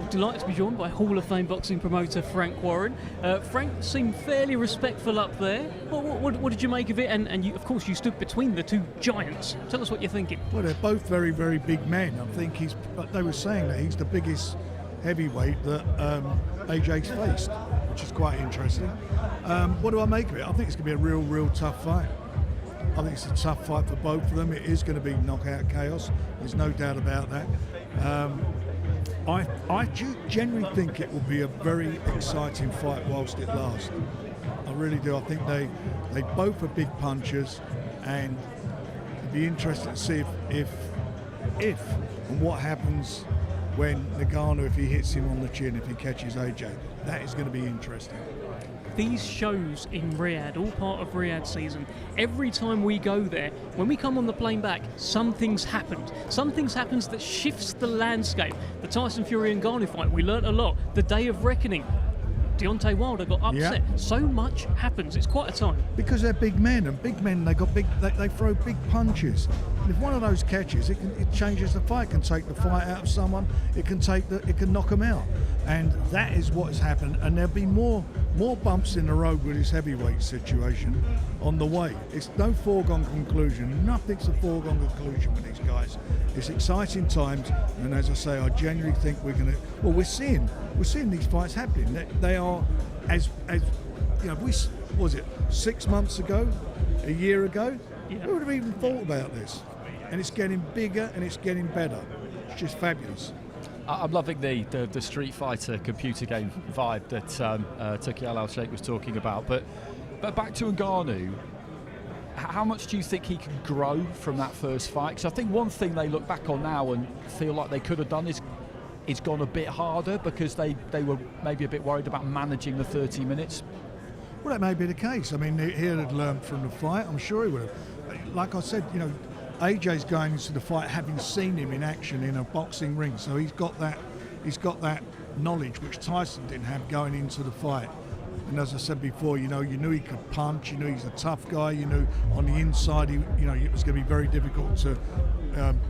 delighted to be joined by Hall of Fame boxing promoter Frank Warren. Frank seemed fairly respectful up there. What did you make of it? And you, of course, you stood between the two giants. Tell us what you're thinking. Well, they're both very, very big men. I think they were saying that he's the biggest heavyweight that AJ's faced, which is quite interesting. What do I make of it? I think it's going to be a real, real tough fight. I think it's a tough fight for both of them. It is going to be knockout chaos. There's no doubt about that. I genuinely think it will be a very exciting fight whilst it lasts. I really do. I think they both are big punchers, and it'd be interesting to see if and what happens when Ngannou, if he hits him on the chin, if he catches AJ. That is going to be interesting. These shows in Riyadh, all part of Riyadh season, every time we go there, when we come on the plane back, something's happened. Something's happened that shifts the landscape. The Tyson Fury and Ngannou fight, we learnt a lot. The Day of Reckoning, Deontay Wilder got upset. Yeah. So much happens. It's quite a time. Because they're big men, and big men, they throw big punches. And if one of those catches, it changes the fight. It can take the fight out of someone. It can knock them out. And that is what has happened. And there'll be more bumps in the road with this heavyweight situation on the way. It's no foregone conclusion. Nothing's a foregone conclusion with these guys. It's exciting times, and as I say, I genuinely think we're going to. Well, we're seeing these fights happening. They are as you know. Was it 6 months ago, a year ago? Yeah. Who would have even thought about this? And it's getting bigger and it's getting better. It's just fabulous. I'm loving the Street Fighter computer game vibe that Tuki Al-Sheikh was talking about. But back to Ngannou, how much do you think he can grow from that first fight? Because I think one thing they look back on now and feel like they could have done is gone a bit harder, because they were maybe a bit worried about managing the 30 minutes. Well, that may be the case. I mean, he had learned from the fight. I'm sure he would have. Like I said, you know, AJ's going into the fight having seen him in action in a boxing ring, so he's got that knowledge which Tyson didn't have going into the fight. And as I said before, you know, you knew he could punch, you knew he's a tough guy, you knew on the inside, it was going to be very difficult to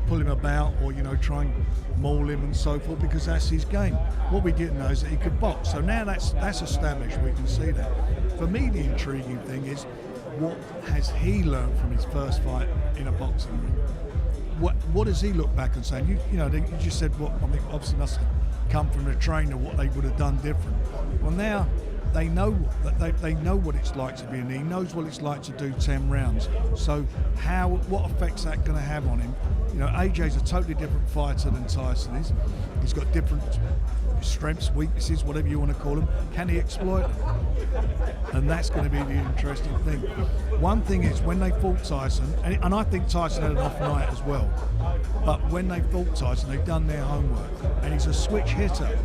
pull him about or, you know, try and maul him and so forth, because that's his game. What we didn't know is that he could box. So now that's established, we can see that. For me, the intriguing thing is, what has he learned from his first fight in a boxing ring? What does he look back and say? You just said what I think obviously must have come from the trainer, what they would have done different. Well, now they know that they know what it's like to be in. He knows what it's like to do 10 rounds. So what effect's that going to have on him? You know, AJ's a totally different fighter than Tyson is. He's got different strengths, weaknesses, whatever you want to call them. Can he exploit them? And that's going to be the interesting thing. One thing is, when they fought Tyson, and I think Tyson had an off night as well, but when they fought Tyson, they've done their homework, and he's a switch hitter.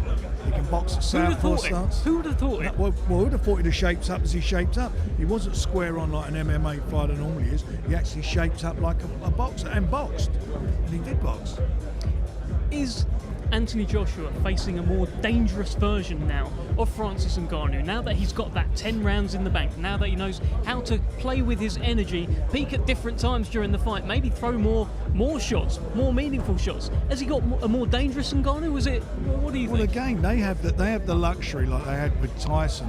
He can box at southpaw stance. Who would have thought it? Well, who would have thought he'd have shaped up as he shaped up? He wasn't square on like an MMA fighter normally is. He actually shaped up like a boxer, and boxed. And he did box. Is Anthony Joshua facing a more dangerous version now of Francis Ngannou, now that he's got that 10 rounds in the bank, now that he knows how to play with his energy, peak at different times during the fight, maybe throw more shots, more meaningful shots? Has he got a more dangerous Ngannou? Was it? What do you think? Well, again, they have the luxury, like they had with Tyson,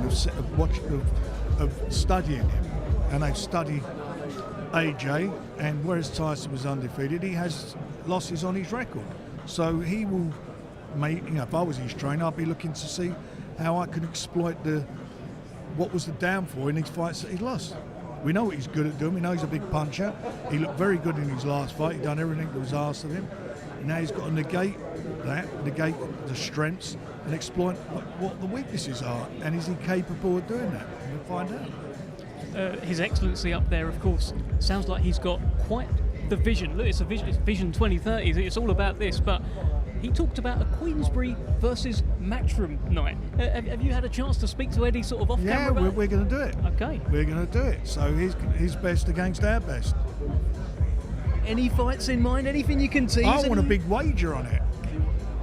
of studying him, and they've studied AJ, and whereas Tyson was undefeated, he has losses on his record, so he will. If I was his trainer, I'd be looking to see how I can exploit what was the downfall in these fights that he lost. We know what he's good at doing. We know he's a big puncher. He looked very good in his last fight. He'd done everything that was asked of him. And now he's got to negate the strengths and exploit what the weaknesses are. And is he capable of doing that? We'll find out. His Excellency up there, of course, sounds like he's got quite the vision. Look, it's Vision 2030. It's all about this, but he talked about a Queensberry versus Matchroom night. Have you had a chance to speak to Eddie sort of off camera? Yeah, we're going to do it. Okay. We're going to do it. So his best against our best. Any fights in mind? Anything you can tease? I want a big wager on it.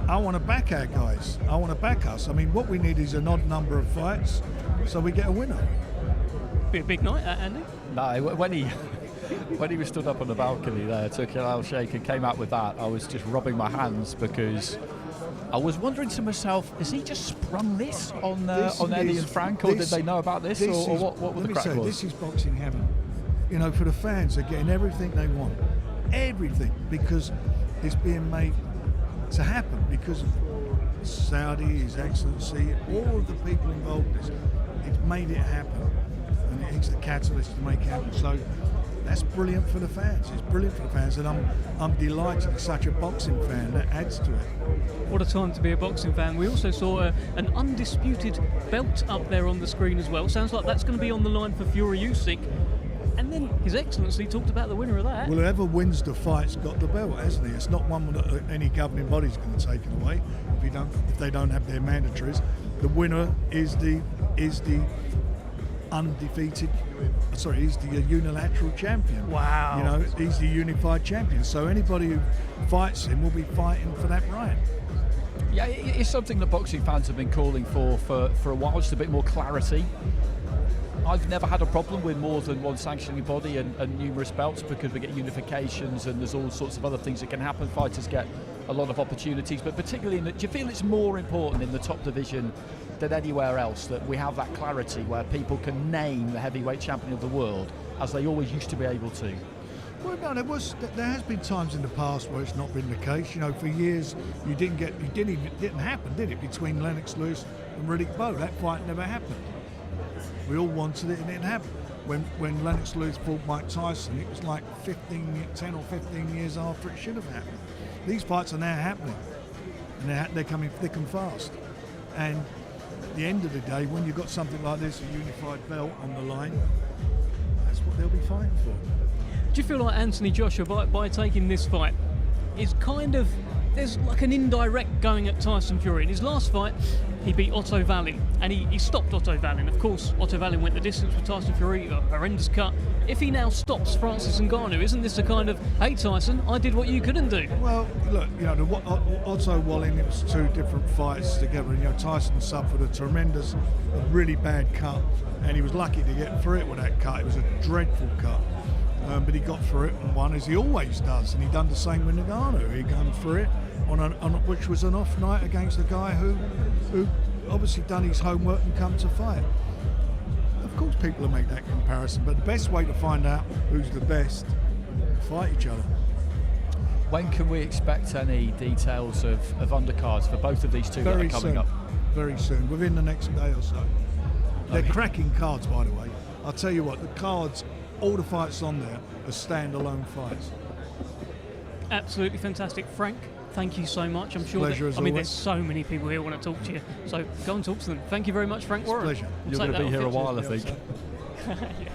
I want to back our guys. I want to back us. I mean, what we need is an odd number of fights so we get a winner. Be a big night, Andy? No, when he was stood up on the balcony there, Tuki Al-Sheikh, and came out with that, I was just rubbing my hands, because I was wondering to myself, has he just sprung this on This Eddie is- and Frank, or did they know about this, this or is- what let the me crack say, was? this is boxing heaven. You know, for the fans, they're getting everything they want. Everything, because it's being made to happen because of Saudi, His Excellency, all of the people involved in this. It's made it happen, and it's the catalyst to make it happen. So that's brilliant for the fans. It's brilliant for the fans, and I'm delighted as such a boxing fan. That adds to it. What a time to be a boxing fan. We also saw an undisputed belt up there on the screen as well. Sounds like that's going to be on the line for Fury Usyk. And then His Excellency talked about the winner of that. Well, whoever wins the fight's got the belt, hasn't he? It's not one that any governing body's going to take it away if they don't have their mandatories. The winner is the undefeated. Sorry, he's the unilateral champion. Wow. You know, he's the unified champion. So anybody who fights him will be fighting for that right. Yeah, it's something that boxing fans have been calling for a while, just a bit more clarity. I've never had a problem with more than one sanctioning body and numerous belts, because we get unifications and there's all sorts of other things that can happen. Fighters get a lot of opportunities, but particularly do you feel it's more important in the top division than anywhere else that we have that clarity where people can name the heavyweight champion of the world as they always used to be able to? Well, no, there has been times in the past where it's not been the case. You know, for years it didn't happen, did it? Between Lennox Lewis and Riddick Bowe, that fight never happened. We all wanted it, and it didn't happen. When Lennox Lewis fought Mike Tyson, it was like 10 or 15 years after it should have happened. These fights are now happening, and they're coming thick and fast. And at the end of the day, when you've got something like this, a unified belt on the line, that's what they'll be fighting for. Do you feel like Anthony Joshua, by taking this fight, is kind of, there's like an indirect going at Tyson Fury? In his last fight, he beat Otto Wallin, and he stopped Otto Wallin. Of course, Otto Wallin went the distance with Tyson Fury, a horrendous cut. If he now stops Francis Ngannou, isn't this a kind of, hey Tyson, I did what you couldn't do? Well, look, you know, Otto Wallin, it was two different fights together. You know, Tyson suffered a really bad cut, and he was lucky to get through it with that cut. It was a dreadful cut. But he got through it and won, as he always does, and he done the same with Ngannou. He gone through it on which was an off night against a guy who obviously done his homework and come to fight. Of course, people will make that comparison, but the best way to find out who's the best, fight each other. When can we expect any details of undercards for both of these two that are coming up? Very soon, within the next day or so. They're cracking cards, by the way. I'll tell you what, the cards, all the fights on there are standalone fights. Absolutely fantastic. Frank, thank you so much. I'm sure Pleasure as always. there's so many people here who want to talk to you, so go and talk to them. Thank you very much, Frank Warren. Pleasure. We'll You're take going to that be off here a pictures. while, I think. Yeah.